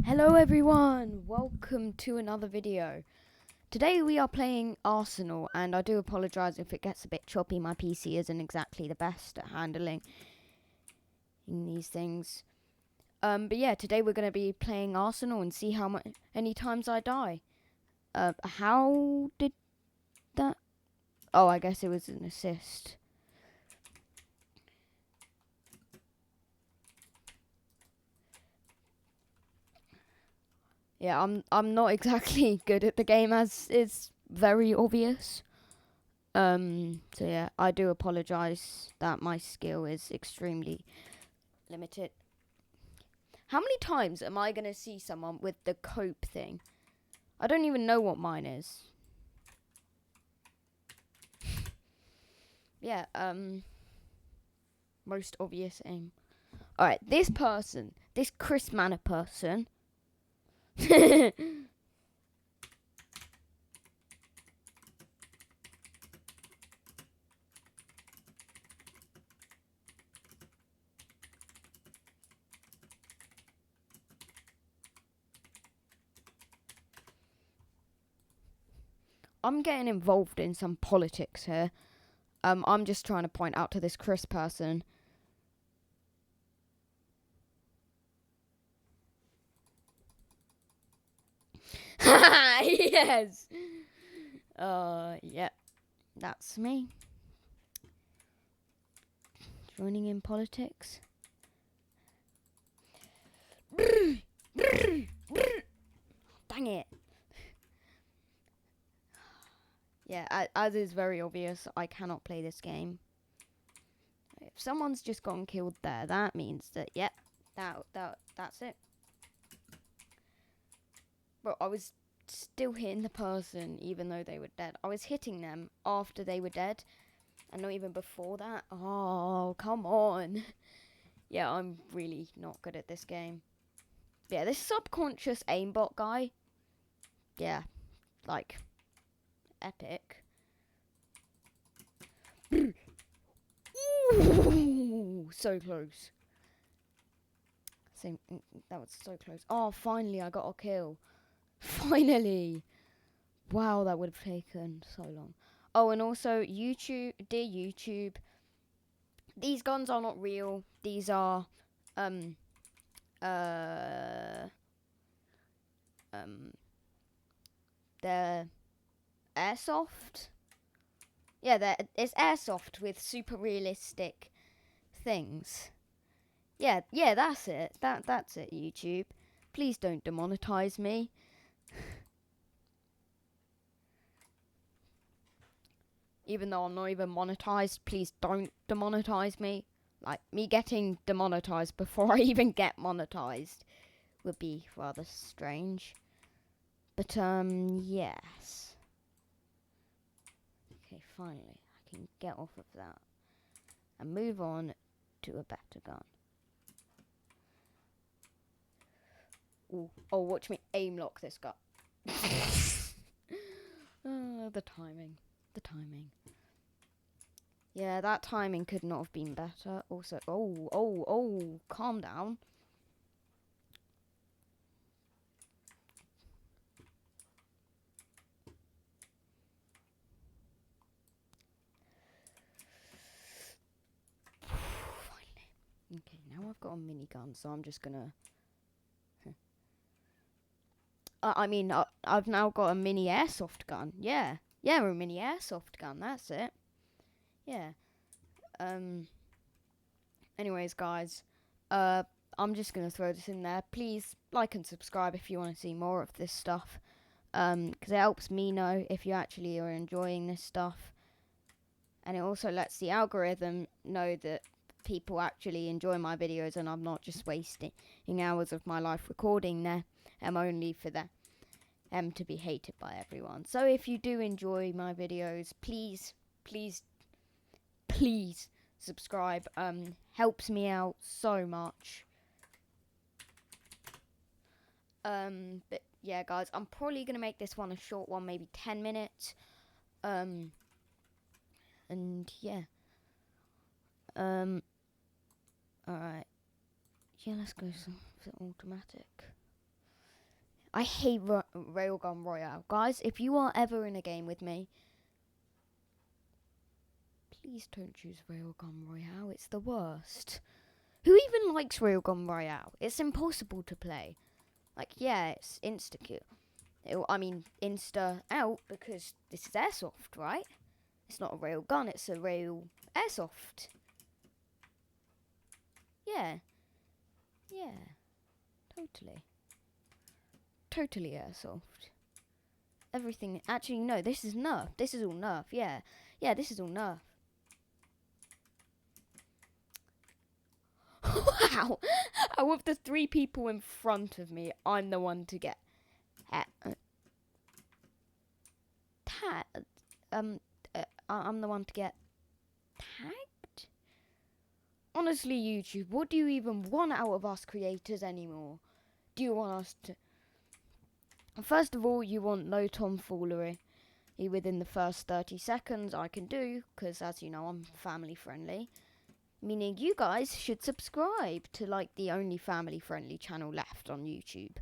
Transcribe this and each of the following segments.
Hello everyone, welcome to another video. Today we are playing Arsenal, and I do apologise if it gets a bit choppy. My PC isn't exactly the best at handling these things. But yeah, today we're going to be playing Arsenal and see how many times I die. How did that... Oh, I guess it was an assist. Yeah, I'm not exactly good at the game, as is very obvious. So yeah, I do apologise that my skill is extremely limited. How many times am I gonna see someone with the cope thing? I don't even know what mine is. Yeah, most obvious aim. Alright, this person, this Chris Manor person. I'm getting involved in some politics here. I'm just trying to point out to this Chris person. Yes. Yeah, that's me. Joining in politics. Dang it. Yeah, as is very obvious, I cannot play this game. If someone's just gotten killed there, that means that, yeah, that's it. But I was still hitting the person even though they were dead. I was hitting them after they were dead, and not even before that. Oh, come on. Yeah, I'm really not good at this game. Yeah, this subconscious aimbot guy. Yeah, like, epic. Ooh, so close. That was so close. Oh, finally I got a kill. Finally. Wow, that would have taken so long. Oh, and also YouTube, dear YouTube, these guns are not real. These are they're airsoft. Yeah, it's airsoft with super realistic things. Yeah, that's it. That's it, YouTube. Please don't demonetize me. Even though I'm not even monetized, please don't demonetize me. Like, me getting demonetized before I even get monetized would be rather strange. But, yes. Okay, finally, I can get off of that and move on to a better gun. Ooh. Oh, watch me aim lock this guy. The timing. The timing. Yeah, that timing could not have been better. Also, oh, calm down. Finally. Okay, now I've got a minigun, so I'm just gonna... I've now got a mini airsoft gun. Yeah, a mini airsoft gun, that's it. Yeah. Anyways, guys, I'm just gonna throw this in there. Please like and subscribe if you want to see more of this stuff, because it helps me know if you actually are enjoying this stuff, and it also lets the algorithm know that people actually enjoy my videos and I'm not just wasting hours of my life recording them only for them to be hated by everyone. So if you do enjoy my videos, please subscribe. Helps me out so much. But yeah, guys, I'm probably gonna make this one a short one, maybe 10 minutes. And yeah. Alright. Yeah, let's go for automatic. I hate Railgun Royale. Guys, if you are ever in a game with me, please don't choose Railgun Royale. It's the worst. Who even likes Railgun Royale? It's impossible to play. Like, yeah, it's insta-kill. Insta out because this is airsoft, right? It's not a real gun, it's a real airsoft. Yeah. Yeah. Totally. Totally airsoft. Everything. Actually, no, this is Nerf. This is all Nerf, yeah. Yeah, this is all Nerf. Wow! Out of the 3 people in front of me, I'm the one to get I'm the one to get tagged? Honestly, YouTube, what do you even want out of us creators anymore? Do you want us to... First of all, you want no tomfoolery within the first 30 seconds. I can do, because as you know, I'm family friendly. Meaning you guys should subscribe to like the only family friendly channel left on YouTube.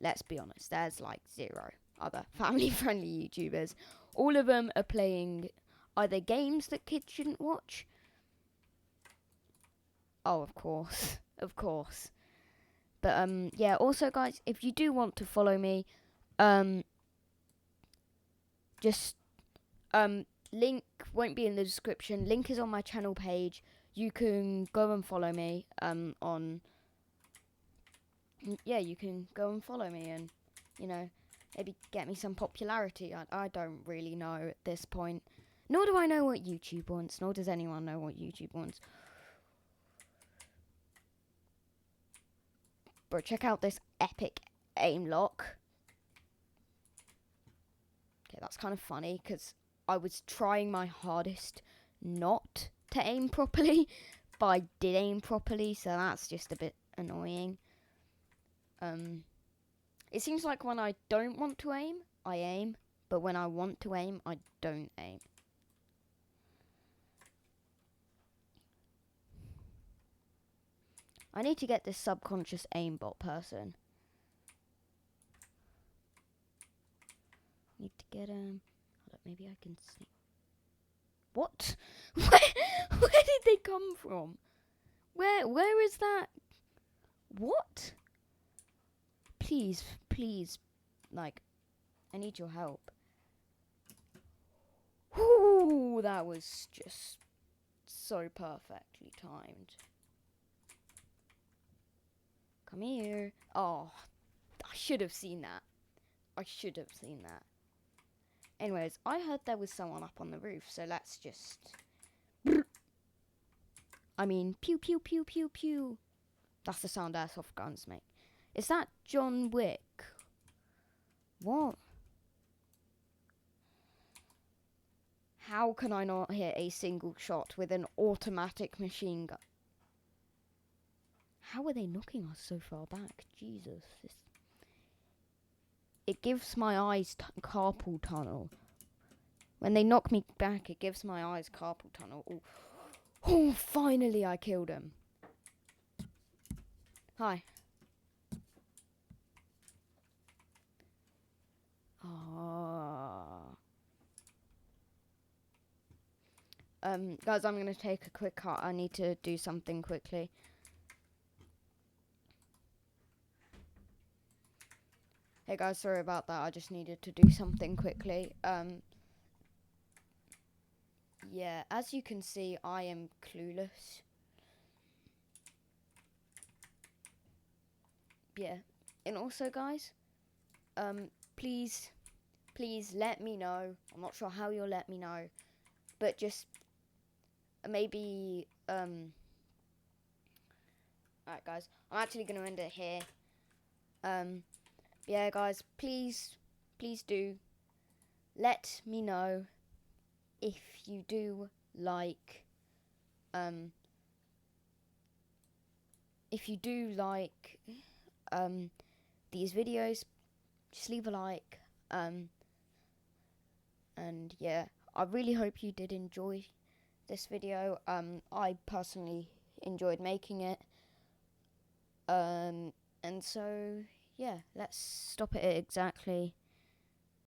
Let's be honest, there's like 0 other family friendly YouTubers. All of them are playing either games that kids shouldn't watch. Oh, of course. Of course. But yeah, also guys, if you do want to follow me, just link won't be in the description. Link is on my channel page. You can go and follow me you can go and follow me and, you know, maybe get me some popularity. I don't really know at this point. Nor do I know what YouTube wants, nor does anyone know what YouTube wants. Bro, check out this epic aim lock. Okay, that's kind of funny, because I was trying my hardest not to aim properly, but I did aim properly, so that's just a bit annoying. It seems like when I don't want to aim, I aim, but when I want to aim, I don't aim. I need to get this subconscious aimbot person. Need to get hold up, maybe I can see. What? Where did they come from? Where is that? What? Please, like, I need your help. Ooh, that was just so perfectly timed. Come here. Oh, I should have seen that. Anyways, I heard there was someone up on the roof, so let's just... pew, pew, pew, pew, pew. That's the sound airsoft guns make. Is that John Wick? What? How can I not hit a single shot with an automatic machine gun? How are they knocking us so far back? Jesus. It gives my eyes carpal tunnel. When they knock me back, it gives my eyes carpal tunnel. Ooh. Oh, finally I killed him. Hi. Guys, I'm gonna take a quick cut. I need to do something quickly. Hey guys, sorry about that. I just needed to do something quickly. Yeah, as you can see, I am clueless. Yeah, and also guys, please let me know. I'm not sure how you'll let me know, but just maybe alright guys, I'm actually gonna end it here. Yeah guys, please do let me know if you do like these videos. Just leave a like, and yeah, I really hope you did enjoy this video. I personally enjoyed making it, and so yeah, let's stop it at exactly